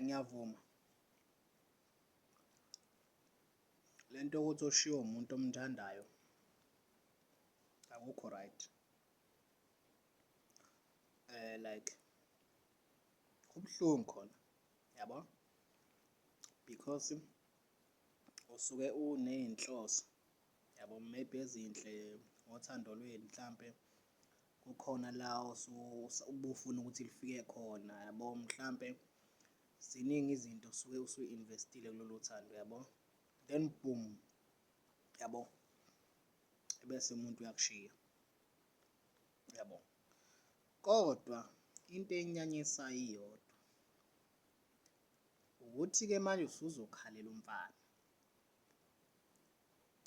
ngiyavuma lento ukuthi ushiwe umuntu omthandayo akukho right. Like kubuhlungu khona yabo, because usuke uney'nhloso yabo, maybe ezinhle ngothando lwenu, mhlampe kukhona la ubufuna ukuthi lifike khona yabo, mhlampe ziningi izinto osuke usu-investile kulolu thando yabo, then boom yabo, ebese umuntu uyakushiya yabo. Kodwa into enyanyisayo iyodwa ukuthi-ke manje usuzokhalela umfana,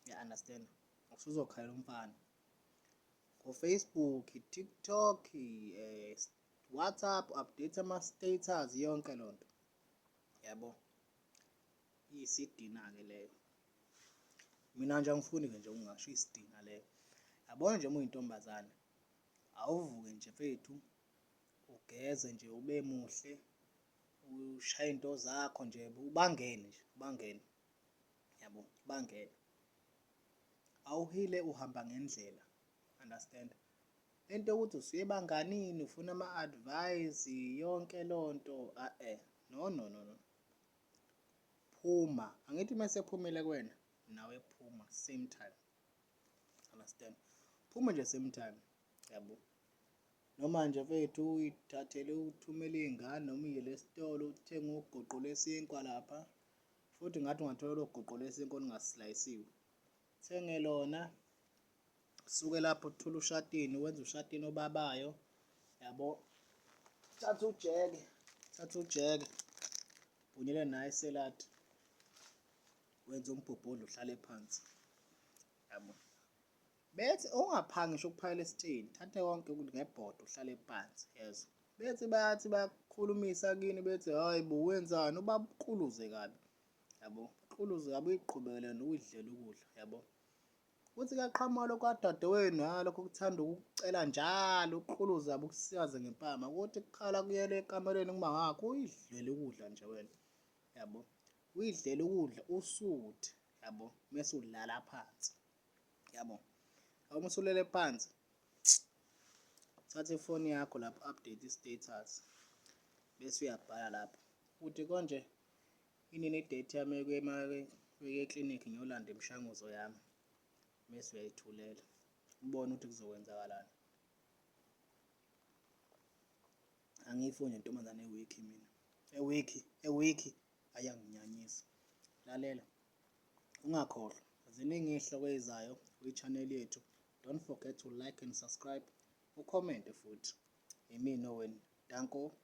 ya-understand, usuzokhalela umfana ngo-Facebook, TikTok, WhatsApp, update ama-status, yonke loo nto yabo, iyisidina-ke leyo. Mina nje angifuni-ke nje ungasho iyisidina leyo, yabona nje uma uyintombazane awuvuke nje mfethu ugeze nje ube muhle, ushaye into zakho nje, ubangene nje, ubangene yabo, ubangene. Awuhile uhamba ngendlela, understand, into yokuthi usuye ebanganini ufuna ama-advice yonke lonto no no no no, phuma, angithi mase ephumile kuwena nawe phuma same time, understand, phuma nje same time yabo. Noma nje mfethu uyithathele uthumele iy'ngane noma uyele esitolo uthenge ugoqo lwesinkwa lapha, futhi ngathi ungathola lolo goqo lwesinkwa olungasilayisiwe, thenge lona, suke lapho uthule ushatini, wenze ushatini obabayo yabo, thatha ujeke bhunyele naye iseladi, wenze umbhobhodlo uhlale phansi yabo. Bethi ungaphangi ngisho ukuphakela esitsheni, thatha konke ngebhodo uhlale phansi, yezwa. Bethi bayathi bakhulumisa kini bethi hhayi bo wenzani, ubabuquluze kabi yabo, uquluze kabi, uy'qhubekele nokuy'dlela ukudla yabo. Kuthi kuyaqhamuka lokhu kadadewenu lokhu kuthanda ukukucela njalo, ukuquluze kabi, ukusikaze ngempama, kuthi kukhala kuyele ekamelweni kuma ngakho, uy'dlele ukudla nje wena yabo, uy'dlele ukudla usuthe yabo, mese ulala phansi yabo. Uma usulele phansi, thatha ifoni yakho lapho update i-status bese uyabhala lapho uthi konje inini i-date yami eklinikhi ngiyolanda imishanguzo yami, bese uyayithulela ubone ukuthi kuzokwenzakalani. Angiyifuni nje intombazane ewikhi mina, ewikhi ayanginyanyisa. Lalela, ungakhohlwa ziningi iy'hloko ezizayo kwi-channel yethu. Don't forget to like and subscribe, ucommente futhi. Yimi nowena, danko.